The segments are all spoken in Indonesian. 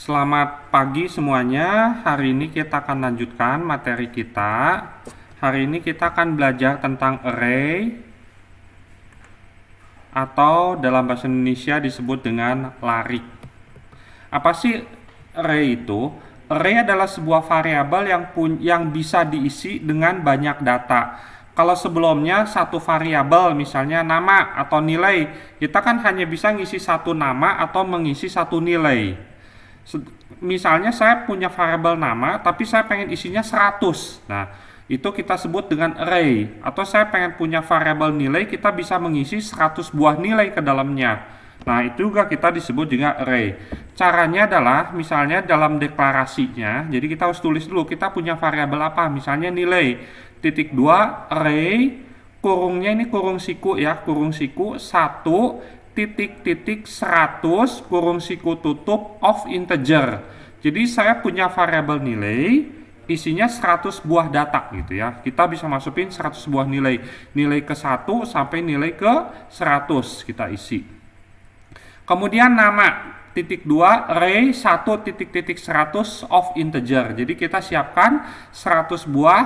Selamat pagi semuanya. Hari ini kita akan lanjutkan materi kita. Hari ini kita akan belajar tentang array atau dalam bahasa Indonesia disebut dengan larik. Apa sih array itu? Array adalah sebuah variabel yang bisa diisi dengan banyak data. Kalau sebelumnya satu variabel misalnya nama atau nilai, kita kan hanya bisa ngisi satu nama atau mengisi satu nilai. Misalnya saya punya variabel nama tapi saya pengen isinya 100. Nah, itu kita sebut dengan array. Atau saya pengen punya variabel nilai, kita bisa mengisi 100 buah nilai ke dalamnya. Nah, itu juga kita disebut juga array. Caranya adalah misalnya dalam deklarasinya, jadi kita harus tulis dulu kita punya variabel apa, misalnya nilai titik 2 array kurungnya ini kurung siku ya, kurung siku 1 titik 100 kurung siku tutup of integer. Jadi saya punya variabel nilai isinya 100 buah data gitu ya. Kita bisa masukin 100 buah nilai. Nilai ke 1 sampai nilai ke 100 kita isi. Kemudian nama titik 2 array 1 titik 100 of integer. Jadi kita siapkan 100 buah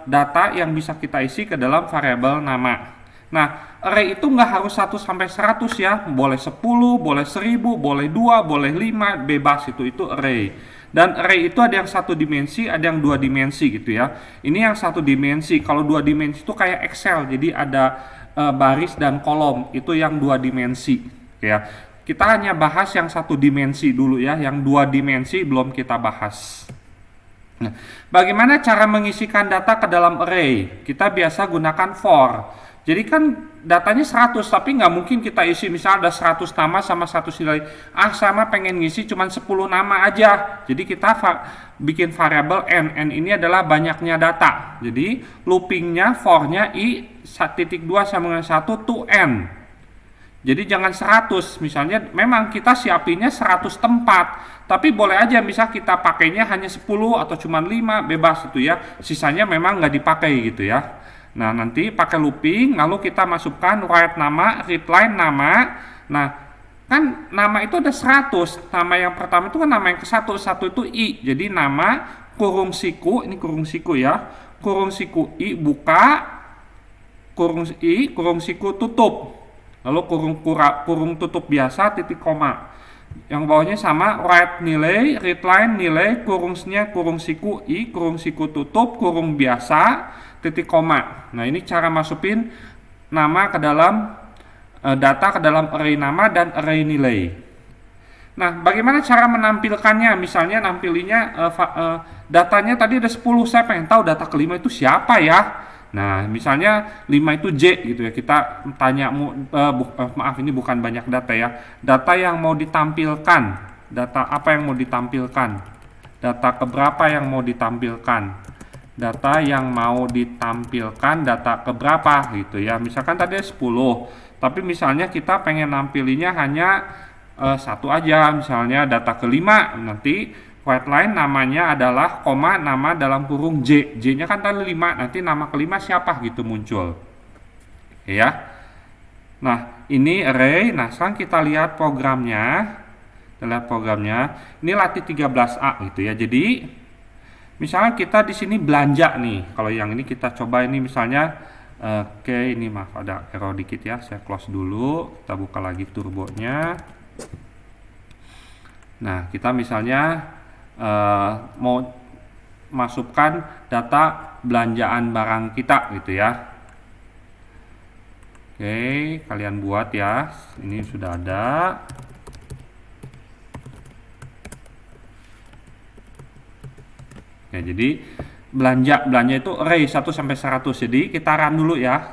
data yang bisa kita isi ke dalam variabel nama. Nah, array itu nggak harus 1 sampai 100 ya, boleh 10, boleh 1000, boleh 2, boleh 5, bebas itu array. Dan array itu ada yang satu dimensi, ada yang dua dimensi gitu ya. Ini yang satu dimensi, kalau dua dimensi itu kayak Excel, jadi ada baris dan kolom, itu yang dua dimensi ya. Kita hanya bahas yang satu dimensi dulu ya, yang dua dimensi belum kita bahas. Nah, bagaimana cara mengisikan data ke dalam array? Kita biasa gunakan for. Jadi kan datanya 100, tapi nggak mungkin kita isi misalnya ada 100 nama sama 100 nilai. Sama pengen ngisi cuma 10 nama aja. Jadi kita bikin variabel n ini adalah banyaknya data. Jadi loopingnya, for-nya i 1.2 sama dengan 1 to n. Jadi jangan 100, misalnya memang kita siapinnya 100 tempat, tapi boleh aja misal kita pakainya hanya 10 atau cuma 5, bebas itu ya. Sisanya memang nggak dipakai gitu ya. Nah, nanti pakai looping, lalu kita masukkan write nama, read line nama. Nah, kan nama itu ada 100. Nama yang pertama itu kan nama yang ke-1, 1 itu i. Jadi nama kurung siku, ini kurung siku ya. Kurung siku i buka, kurung siku tutup. Lalu kurung tutup biasa titik koma. Yang bawahnya sama write nilai, read line nilai, kurungnya kurung siku i, kurung siku tutup, kurung biasa titik koma. Nah, ini cara masukin nama ke dalam data ke dalam array nama dan array nilai. Nah, bagaimana cara menampilkannya? Misalnya nampilinya datanya tadi ada 10, saya pengen tahu data kelima itu siapa ya. Nah, misalnya 5 itu J gitu ya. Kita tanya maaf, ini bukan banyak data ya. Data yang mau ditampilkan. Data apa yang mau ditampilkan? Data keberapa yang mau ditampilkan? Data yang mau ditampilkan data keberapa gitu ya. Misalkan tadi 10, tapi misalnya kita pengen nampilinya hanya satu aja, misalnya data kelima. Nanti white line namanya adalah koma nama dalam kurung J. J-nya kan tadi 5, nanti nama kelima siapa gitu muncul. Ya. Nah, ini array. Nah, sekarang kita lihat programnya. Ini latih 13A gitu ya. Jadi misalnya kita di sini belanja nih. Kalau yang ini kita coba ini misalnya oke, ini maaf ada error dikit ya. Saya close dulu. Kita buka lagi turbonya. Nah, kita misalnya mau masukkan data belanjaan barang kita gitu ya. Oke, kalian buat ya. Ini sudah ada. Ya, jadi belanja itu array 1 sampai 100. Jadi kita run dulu ya,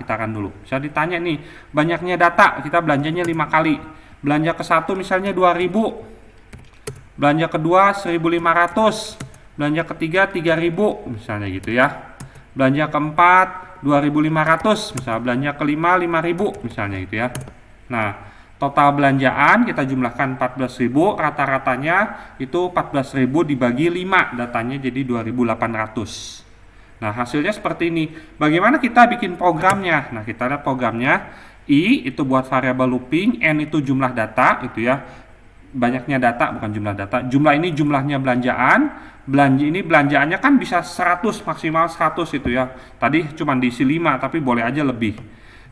Bisa ditanya nih, banyaknya data, kita belanjanya 5 kali. Belanja ke 1 misalnya 2000. Belanja kedua 1500, belanja ketiga 3000 misalnya gitu ya. Belanja keempat 2500, misalnya belanja kelima 5000 misalnya gitu ya. Nah, total belanjaan kita jumlahkan 14.000, rata-ratanya itu 14.000 dibagi 5, datanya jadi 2800. Nah, hasilnya seperti ini. Bagaimana kita bikin programnya? Nah, kita lihat programnya. I itu buat variabel looping, n itu jumlah data gitu ya. banyaknya data, bukan jumlah data. Jumlah ini jumlahnya belanjaan. Belanja ini belanjaannya kan bisa 100, maksimal 100 itu ya. Tadi cuma diisi 5, tapi boleh aja lebih.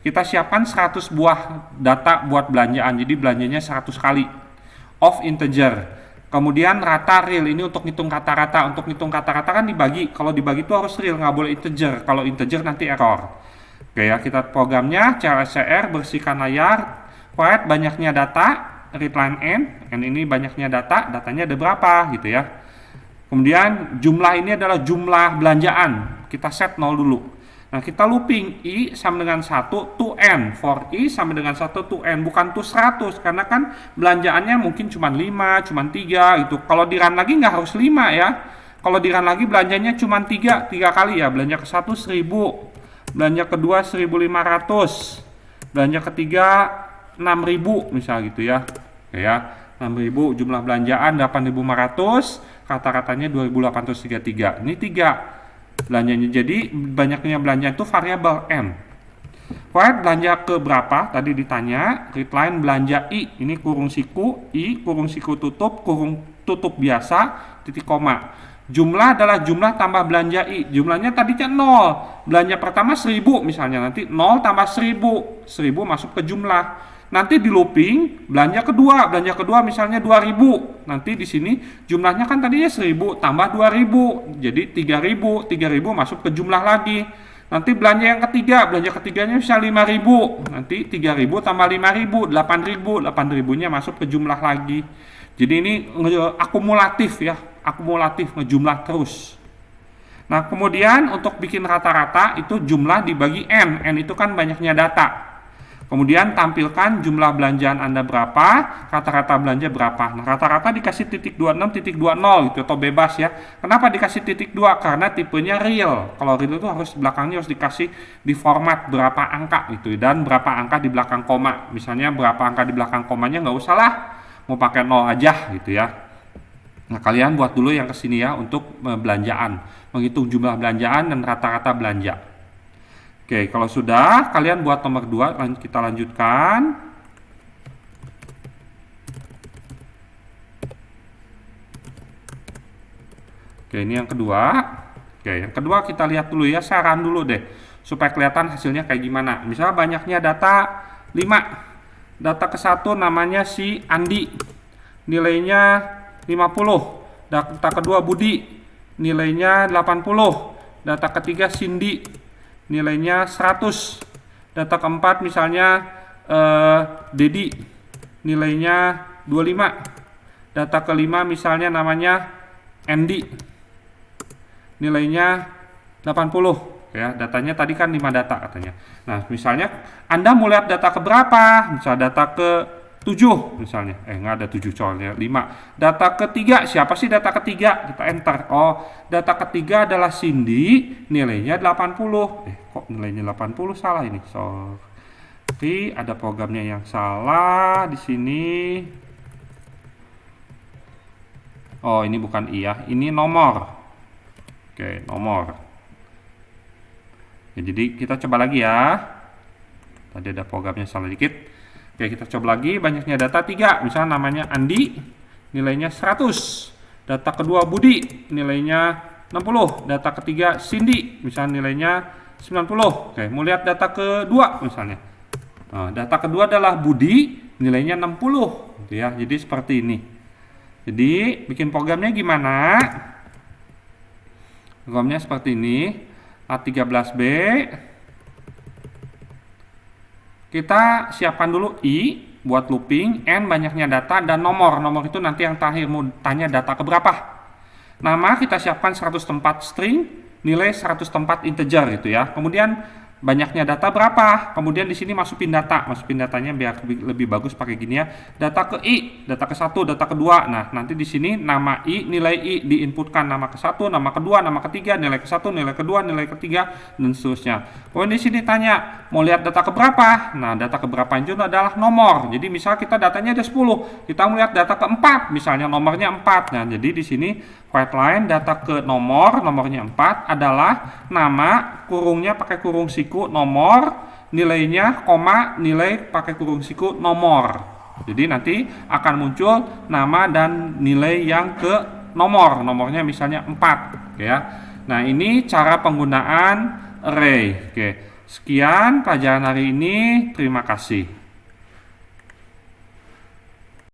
Kita siapkan 100 buah data buat belanjaan. Jadi belanjanya 100 kali. Of integer. Kemudian rata real, ini untuk ngitung kata-kata. Untuk ngitung kata-kata kan dibagi. Kalau dibagi itu harus real, nggak boleh integer. Kalau integer nanti error. Oke ya, kita programnya CLSCR, bersihkan layar. Write banyaknya data, read line n ini banyaknya data, datanya ada berapa gitu ya. Kemudian jumlah ini adalah jumlah belanjaan, kita set 0 dulu. Nah kita looping i sama dengan 1 to n, for i sama dengan 1 to n, bukan to 100, karena kan belanjaannya mungkin cuma 5, cuma 3 gitu. Kalau di run lagi nggak harus 5 ya. Kalau di run lagi belanjanya cuma 3 kali ya. Belanja ke 1 1000, belanja kedua 1500, belanja ketiga 6000 misal gitu ya. Oke ya, 6000, jumlah belanjaan 8500, kata-katanya 2833. Ini 3 belanjanya. Jadi banyaknya belanja itu variabel n. Write belanja ke berapa? Tadi ditanya. Read line belanja i. Ini kurung siku, i kurung siku tutup, kurung tutup biasa, titik koma. Jumlah adalah jumlah tambah belanja i. Jumlahnya tadinya 0. Belanja pertama 1000 misalnya, nanti 0 tambah 1000. 1000 masuk ke jumlah. Nanti di looping belanja kedua misalnya 2000. Nanti di sini jumlahnya kan tadinya 1000 tambah 2000. Jadi 3000 masuk ke jumlah lagi. Nanti belanja yang ketiga, belanja ketiganya bisa 5000. Nanti 3000 tambah 5000, 8000. 8000-nya masuk ke jumlah lagi. Jadi ini akumulatif ya, akumulatif ngejumlah terus. Nah, kemudian untuk bikin rata-rata itu jumlah dibagi n. N itu kan banyaknya data. Kemudian tampilkan jumlah belanjaan Anda berapa, rata-rata belanja berapa. Nah, rata-rata dikasih titik 26, titik 20 gitu, atau bebas ya. Kenapa dikasih titik 2? Karena tipenya real. Kalau real itu harus belakangnya harus dikasih di format berapa angka gitu, dan berapa angka di belakang koma. Misalnya berapa angka di belakang komanya nggak usah lah, mau pakai 0 aja gitu ya. Nah, kalian buat dulu yang kesini ya untuk belanjaan, menghitung jumlah belanjaan dan rata-rata belanja. Oke, kalau sudah, kalian buat nomor 2, kita lanjutkan. Oke, ini yang kedua. Oke, yang kedua kita lihat dulu ya, saran dulu deh, supaya kelihatan hasilnya kayak gimana. Misalnya banyaknya data 5. Data ke 1 namanya si Andi, nilainya 50. Data kedua Budi, nilainya 80. Data ketiga Cindy, nilainya 100. Data keempat misalnya Dedi, nilainya 25. Data kelima misalnya namanya Andy, nilainya 80 ya. Datanya tadi kan 5 data katanya. Nah, misalnya Anda mau lihat data ke berapa? Misalnya data ke 7 misalnya. Nggak ada 7 soalnya, 5. Data ketiga, siapa sih data ketiga? Kita enter. Oh, data ketiga adalah Cindy, nilainya 80. Kok nilainya 80? Salah ini. Sorry, ada programnya yang salah di sini. Oh, ini bukan I ya. Ini nomor. Oke, nomor. Ya, jadi kita coba lagi ya. Tadi ada programnya salah dikit. Oke, kita coba lagi. Banyaknya data 3. Misalnya namanya Andi, nilainya 100. Data kedua Budi, nilainya 60. Data ketiga Cindy, misalnya nilainya 90. Oke, mau lihat data kedua misalnya. Nah, data kedua adalah Budi, nilainya 60. Gitu ya. Jadi seperti ini. Jadi bikin programnya gimana? Programnya seperti ini. A13B. Kita siapkan dulu i buat looping, n banyaknya data, dan nomor. Nomor itu nanti yang terakhir mau tanya data keberapa. Nama kita siapkan 100 tempat string, nilai 100 tempat integer gitu ya. Kemudian banyaknya data berapa. Kemudian di sini masukin datanya biar lebih bagus pakai gini ya. Data ke i, data ke 1, data kedua. Nah, nanti di sini nama i, nilai i diinputkan, nama ke 1, nama kedua, nama ketiga, nilai ke 1, nilai kedua, nilai ketiga, dan seterusnya. Kemudian di sini tanya, mau lihat data keberapa? Nah, data keberapa itu adalah nomor. Jadi misal kita datanya ada 10, kita mau lihat data ke-4, misalnya nomornya 4. Nah, jadi di sini write line data ke nomornya 4 adalah nama, kurungnya pakai kurung siku, nomor, nilainya, koma, nilai pakai kurung siku, nomor. Jadi nanti akan muncul nama dan nilai yang ke nomornya misalnya 4, oke ya. Nah, ini cara penggunaan array. Oke. Sekian pelajaran hari ini. Terima kasih.